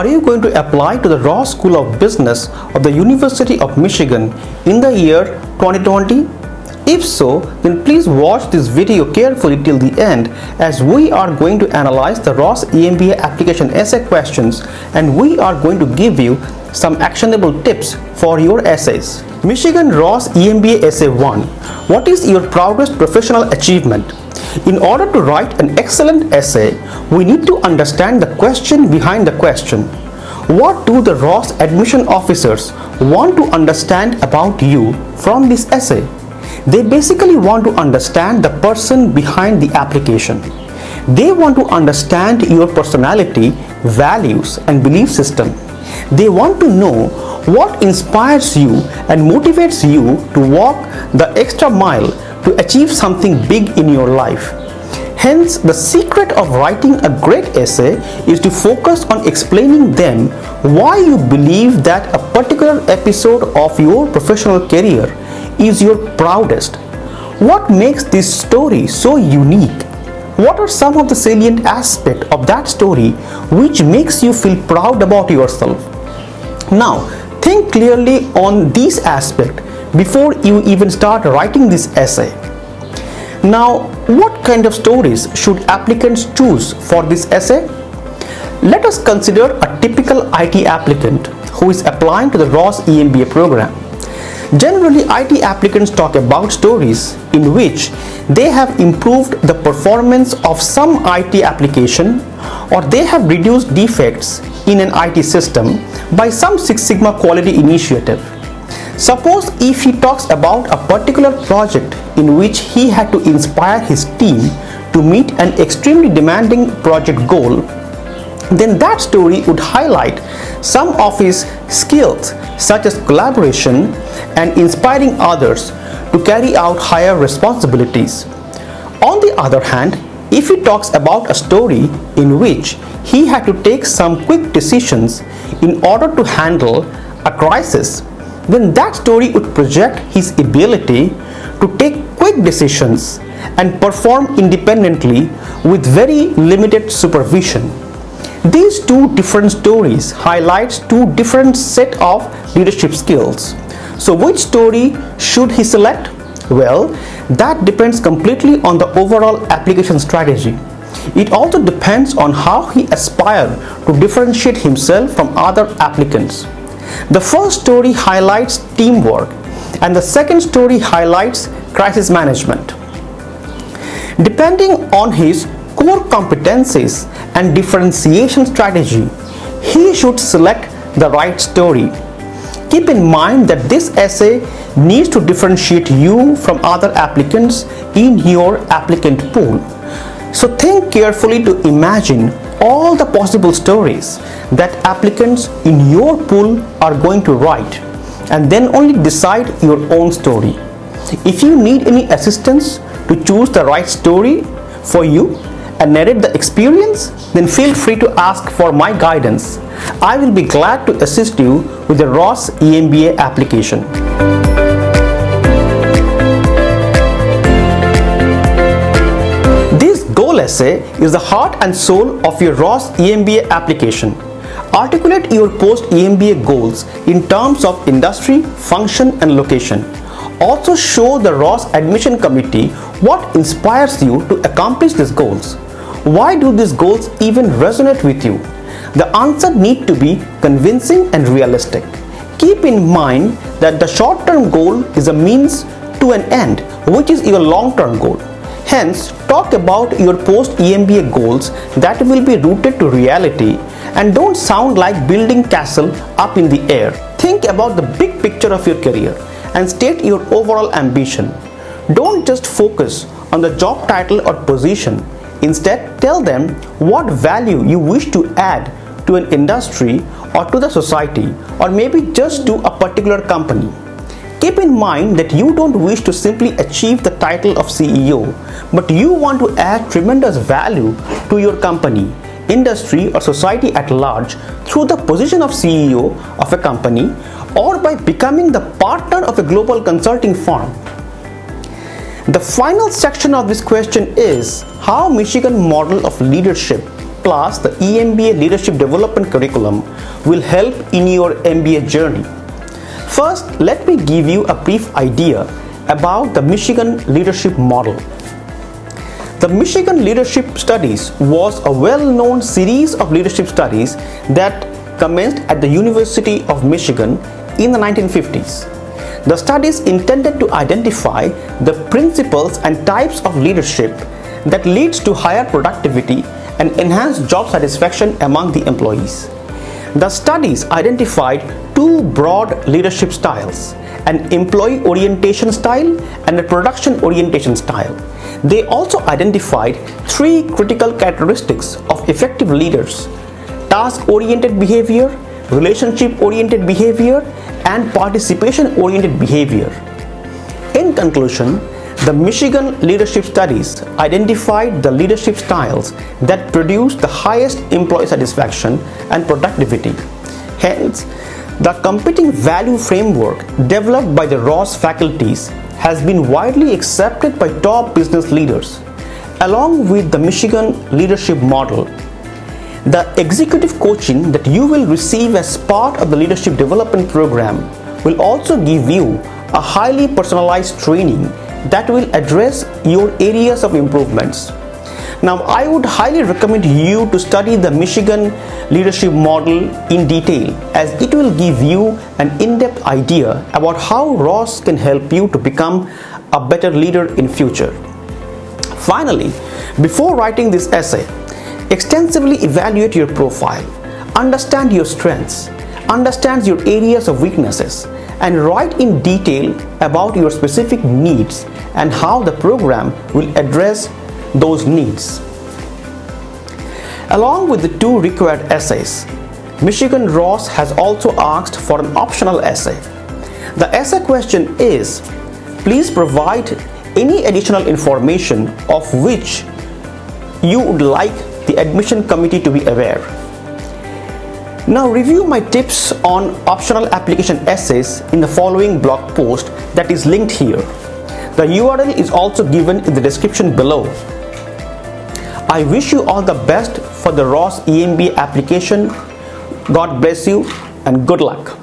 Are you going to apply to the Ross School of Business of the University of Michigan in the year 2020? If so, then please watch this video carefully till the end, as we are going to analyze the Ross EMBA application essay questions and we are going to give you some actionable tips for your essays. Michigan Ross EMBA Essay 1. What is your proudest professional achievement? In order to write an excellent essay, we need to understand the question behind the question. What do the Ross admission officers want to understand about you from this essay? They basically want to understand the person behind the application. They want to understand your personality, values, and belief system. They want to know what inspires you and motivates you to walk the extra mile to achieve something big in your life. Hence, the secret of writing a great essay is to focus on explaining them why you believe that a particular episode of your professional career is your proudest. What makes this story so unique? What are some of the salient aspects of that story which makes you feel proud about yourself? Now, think clearly on these aspects before you even start writing this essay. Now, what kind of stories should applicants choose for this essay? Let us consider a typical IT applicant who is applying to the Ross EMBA program. Generally, IT applicants talk about stories in which they have improved the performance of some IT application, or they have reduced defects in an IT system by some Six Sigma quality initiative. Suppose if he talks about a particular project in which he had to inspire his team to meet an extremely demanding project goal, then that story would highlight some of his skills such as collaboration and inspiring others to carry out higher responsibilities. On the other hand, if he talks about a story in which he had to take some quick decisions in order to handle a crisis, then that story would project his ability to take quick decisions and perform independently with very limited supervision. These two different stories highlights two different set of leadership skills. So which story should he select? Well, that depends completely on the overall application strategy. It also depends on how he aspires to differentiate himself from other applicants. The first story highlights teamwork and the second story highlights crisis management. Depending on his core competencies and differentiation strategy, he should select the right story. Keep in mind that this essay needs to differentiate you from other applicants in your applicant pool. So think carefully to imagine all the possible stories that applicants in your pool are going to write, and then only decide your own story. If you need any assistance to choose the right story for you and narrate the experience, then feel free to ask for my guidance. I will be glad to assist you with the Ross EMBA application. This goal essay is the heart and soul of your Ross EMBA application. Articulate your post-EMBA goals in terms of industry, function, and location. Also show the Ross admission committee what inspires you to accomplish these goals. Why do these goals even resonate with you? The answer needs to be convincing and realistic. Keep in mind that the short-term goal is a means to an end, which is your long-term goal. Hence, talk about your post-EMBA goals that will be rooted to reality and don't sound like building castle up in the air. Think about the big picture of your career and state your overall ambition. Don't just focus on the job title or position. Instead, tell them what value you wish to add to an industry or to the society, or maybe just to a particular company. Keep in mind that you don't wish to simply achieve the title of CEO, but you want to add tremendous value to your company, industry, or society at large through the position of CEO of a company or by becoming the partner of a global consulting firm. The final section of this question is how Michigan model of leadership plus the EMBA Leadership Development Curriculum will help in your MBA journey. First, let me give you a brief idea about the Michigan Leadership Model. The Michigan Leadership Studies was a well-known series of leadership studies that commenced at the University of Michigan in the 1950s. The studies intended to identify the principles and types of leadership that leads to higher productivity and enhanced job satisfaction among the employees. The studies identified two broad leadership styles, an employee orientation style and a production orientation style. They also identified three critical characteristics of effective leaders: task-oriented behavior, relationship-oriented behavior, and participation-oriented behavior. In conclusion, the Michigan Leadership Studies identified the leadership styles that produce the highest employee satisfaction and productivity. Hence, the competing value framework developed by the Ross faculties has been widely accepted by top business leaders. Along with the Michigan Leadership Model, the executive coaching that you will receive as part of the Leadership Development Program will also give you a highly personalized training that will address your areas of improvements. Now, I would highly recommend you to study the Michigan Leadership Model in detail, as it will give you an in-depth idea about how Ross can help you to become a better leader in future. Finally, before writing this essay, extensively evaluate your profile, understand your strengths, understand your areas of weaknesses, and write in detail about your specific needs and how the program will address those needs. Along with the two required essays, Michigan Ross has also asked for an optional essay. The essay question is: please provide any additional information of which you would like the admission committee to be aware. Now review my tips on optional application essays in the following blog post that is linked here. The URL is also given in the description below. I wish you all the best for the Ross EMBA application. God bless you and good luck.